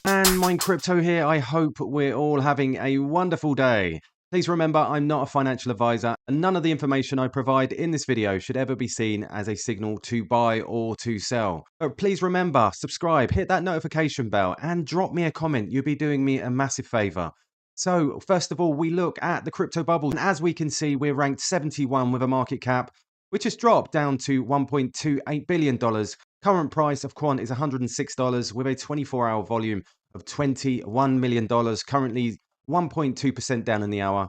And Mine Crypto here. I hope we're all having a wonderful day. Please remember, I'm not a financial advisor, and none of the information I provide in this video should ever be seen as a signal to buy or to sell. But please remember, subscribe, hit that notification bell, and drop me a comment. You'll be doing me a massive favor. So, first of all, we look at the crypto bubble, and as we can see, we're ranked 71 with a market cap, which has dropped down to $1.28 billion. Current price of Quant is $106 with a 24-hour volume of $21 million, currently 1.2% down in the hour,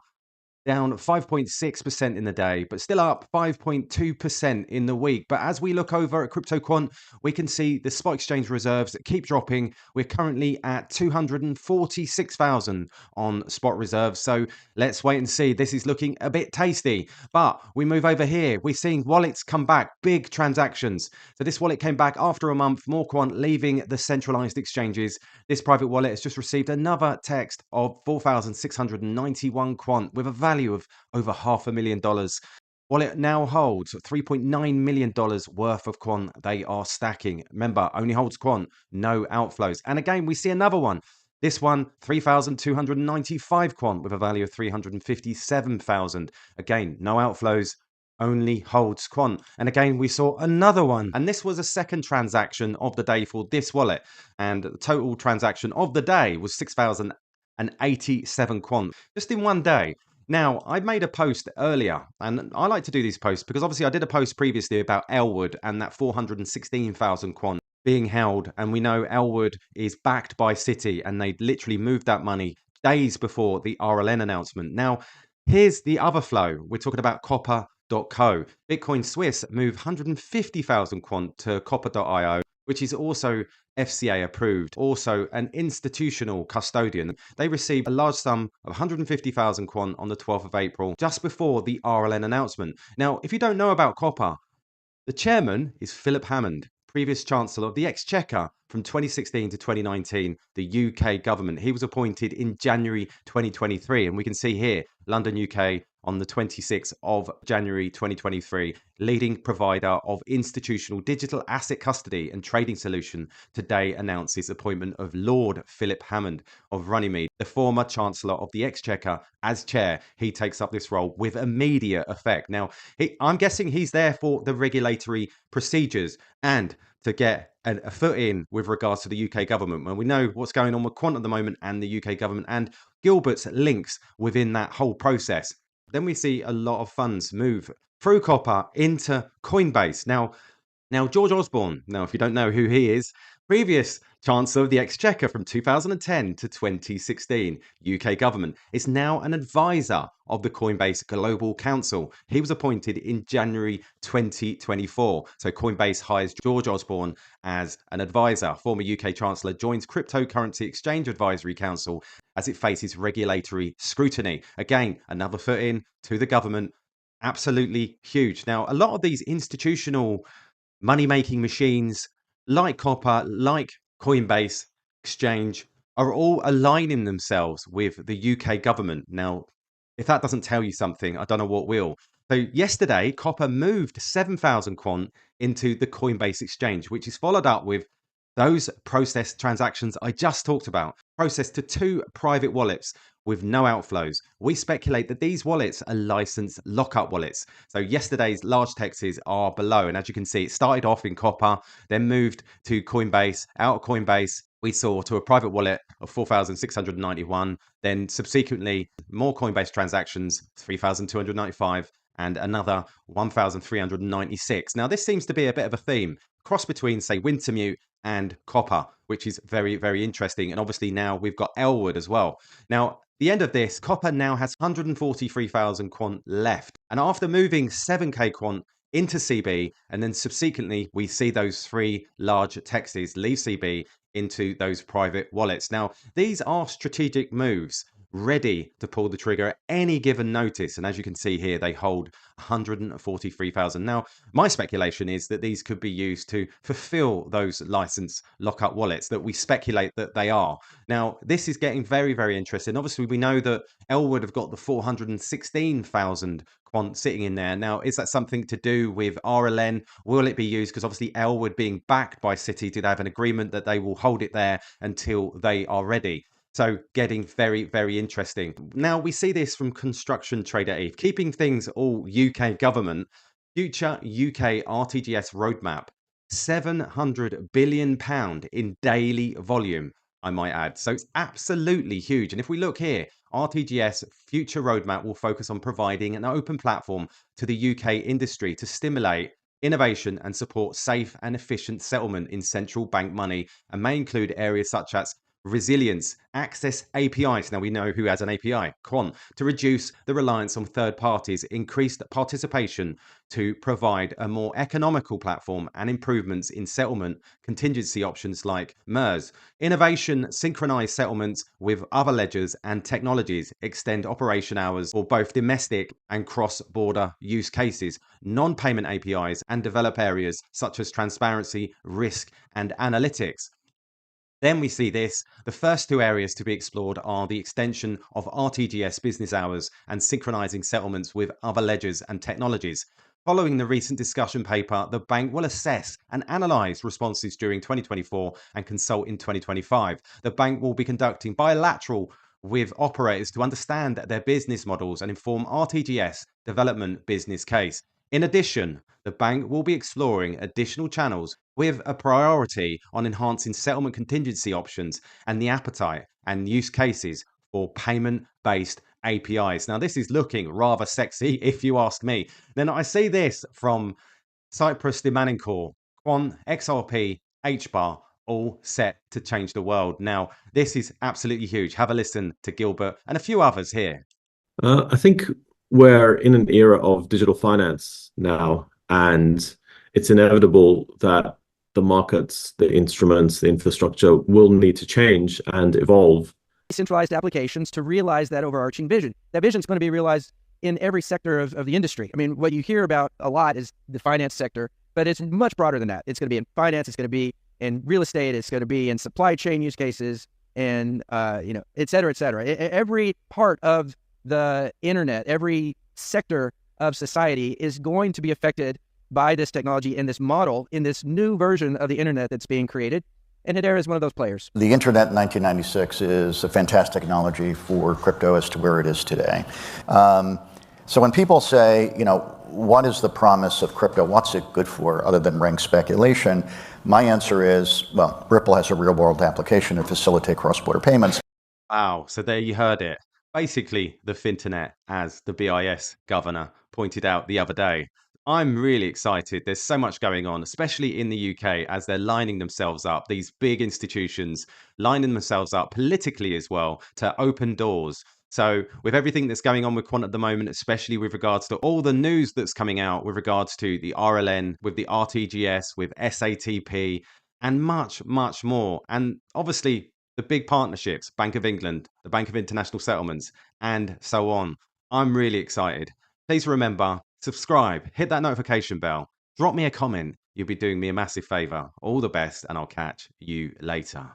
down 5.6% in the day, but still up 5.2% in the week. But as we look over at Crypto Quant, we can see the spot exchange reserves keep dropping. We're currently at 246,000 on spot reserves. So let's wait and see. This is looking a bit tasty. But we move over here. We're seeing wallets come back, big transactions. So this wallet came back after a month, more Quant leaving the centralized exchanges. This private wallet has just received another text of 4,691 Quant with a value of over $500,000. Wallet now holds $3.9 million worth of Quant they are stacking. Remember, only holds Quant, no outflows. And again, we see another one. This one, 3,295 Quant with a value of 357,000. Again, no outflows, only holds Quant. And again, we saw another one. And this was a second transaction of the day for this wallet. And the total transaction of the day was 6,087 Quant, just in one day. Now, I made a post earlier, and I like to do these posts because obviously I did a post previously about Elwood and that 416,000 Quant being held. And we know Elwood is backed by Citi, and they literally moved that money days before the RLN announcement. Now, here's the other flow. We're talking about Copper.co. Bitcoin Swiss moved 150,000 Quant to Copper.io, which is also FCA approved, also an institutional custodian. They received a large sum of 150,000 Quant on the 12th of April, just before the RLN announcement. Now, if you don't know about Copper, the chairman is Philip Hammond, previous Chancellor of the Exchequer from 2016 to 2019, the UK government. He was appointed in January 2023, and we can see here, London, UK, on the 26th of January 2023, leading provider of institutional digital asset custody and trading solution, today announces appointment of Lord Philip Hammond of Runnymede, the former Chancellor of the Exchequer, as chair. He takes up this role with immediate effect. Now, I'm guessing he's there for the regulatory procedures and to get a foot in with regards to the UK government. When we know what's going on with Quant at the moment and the UK government and Gilbert's links within that whole process, then we see a lot of funds move through Copper into Coinbase. Now George Osborne, now if you don't know who he is, previous Chancellor of the Exchequer from 2010 to 2016, UK government, is now an advisor of the Coinbase Global Council. He was appointed in January 2024. So Coinbase hires George Osborne as an advisor. Former UK Chancellor joins Cryptocurrency Exchange Advisory Council as it faces regulatory scrutiny. Again, another foot in to the government. Absolutely huge. Now, a lot of these institutional money-making machines like Copper, like Coinbase Exchange, are all aligning themselves with the UK government. Now, if that doesn't tell you something, I don't know what will. So yesterday, Copper moved 7,000 Quant into the Coinbase Exchange, which is followed up with those processed transactions I just talked about, processed to 2 private wallets with no outflows. We speculate that these wallets are licensed lockup wallets. So yesterday's large texts are below. And as you can see, it started off in Copper, then moved to Coinbase. Out of Coinbase, we saw to a private wallet of 4,691. Then subsequently, more Coinbase transactions, 3,295. And another 1,396. Now, this seems to be a bit of a theme, cross between, say, Wintermute and Copper, which is very, very interesting. And obviously now we've got Elwood as well. Now, the end of this, Copper now has 143,000 Quant left. And after moving 7K Quant into CB, and then subsequently we see those 3 large texts leave CB into those private wallets. Now, these are strategic moves ready to pull the trigger at any given notice. And as you can see here, they hold 143,000. Now, my speculation is that these could be used to fulfill those license lockup wallets that we speculate that they are. Now, this is getting very, very interesting. Obviously, we know that Elwood have got the 416,000 quant sitting in there. Now, is that something to do with RLN? Will it be used? Because obviously Elwood being backed by Citi, do they have an agreement that they will hold it there until they are ready? So getting very, very interesting. Now we see this from Construction Trader Eve, keeping things all UK government. Future UK RTGS roadmap, £700 billion in daily volume, I might add. So it's absolutely huge. And if we look here, RTGS future roadmap will focus on providing an open platform to the UK industry to stimulate innovation and support safe and efficient settlement in central bank money, and may include areas such as resilience, access APIs. Now we know who has an API, Quant, to reduce the reliance on third parties, increased participation to provide a more economical platform, and improvements in settlement contingency options like MERS. Innovation, synchronize settlements with other ledgers and technologies, extend operation hours for both domestic and cross-border use cases, non-payment APIs, and develop areas such as transparency, risk, and analytics. Then we see this. The first two areas to be explored are the extension of RTGS business hours and synchronizing settlements with other ledgers and technologies. Following the recent discussion paper, the bank will assess and analyze responses during 2024 and consult in 2025. The bank will be conducting bilateral with operators to understand their business models and inform RTGS development business case. In addition, the bank will be exploring additional channels with a priority on enhancing settlement contingency options and the appetite and use cases for payment-based APIs. Now, this is looking rather sexy, if you ask me. Then I see this from Cyprus Demanencore, Quant, XRP, HBAR, all set to change the world. Now, this is absolutely huge. Have a listen to Gilbert and a few others here. I think we're in an era of digital finance now, and it's inevitable that the markets, the instruments, the infrastructure will need to change and evolve. Centralized applications to realize that overarching vision. That vision is going to be realized in every sector of the industry. I mean, what you hear about a lot is the finance sector, but it's much broader than that. It's going to be in finance, it's going to be in real estate, it's going to be in supply chain use cases, and et cetera, et cetera. Every part of the internet, every sector of society is going to be affected by this technology and this model in this new version of the internet that's being created. And Hedera is one of those players. The internet in 1996 is a fantastic analogy for crypto as to where it is today. So when people say, what is the promise of crypto? What's it good for other than rank speculation? My answer is, well, Ripple has a real world application to facilitate cross-border payments. Wow, so there you heard it. Basically, the Finternet, as the BIS governor pointed out the other day. I'm really excited. There's so much going on, especially in the UK, as they're lining themselves up, these big institutions lining themselves up politically as well to open doors. So with everything that's going on with Quant at the moment, especially with regards to all the news that's coming out with regards to the RLN, with the RTGS, with SATP, and much, much more. And obviously, the big partnerships, Bank of England, the Bank of International Settlements, and so on. I'm really excited. Please remember, subscribe, hit that notification bell, drop me a comment. You'll be doing me a massive favor. All the best, and I'll catch you later.